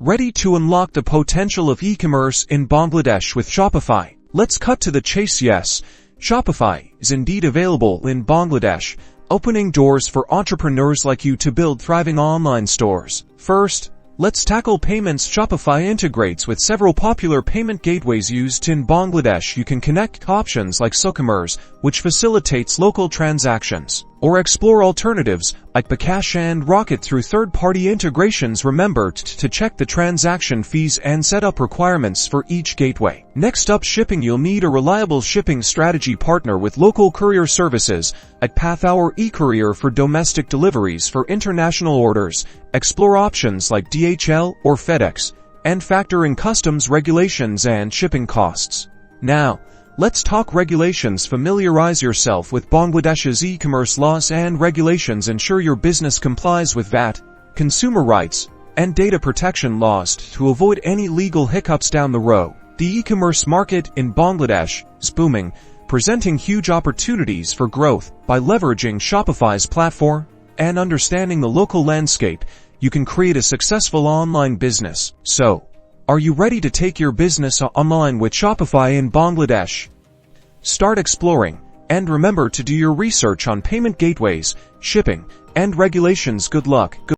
Ready to unlock the potential of e-commerce in Bangladesh with Shopify? Let's cut to the chase. Yes, Shopify is indeed available in Bangladesh, opening doors for entrepreneurs like you to build thriving online stores. First, let's tackle payments. Shopify integrates with several popular payment gateways used in Bangladesh. You can connect options like SoCommerce, which facilitates local transactions, or explore alternatives like Bcash and Rocket through third-party integrations. Remember to check the transaction fees and set up requirements for each gateway. Next up, shipping. You'll need a reliable shipping strategy partner with local courier services at PathOur eCourier for domestic deliveries. For international orders, explore options like DHL or FedEx, and factor in customs regulations and shipping costs. Now, let's talk regulations. Familiarize yourself with Bangladesh's e-commerce laws and regulations. Ensure your business complies with VAT, consumer rights, and data protection laws to avoid any legal hiccups down the road. The e-commerce market in Bangladesh is booming, presenting huge opportunities for growth. By leveraging Shopify's platform and understanding the local landscape, you can create a successful online business. So, are you ready to take your business online with Shopify in Bangladesh? Start exploring, and remember to do your research on payment gateways, shipping, and regulations. Good luck.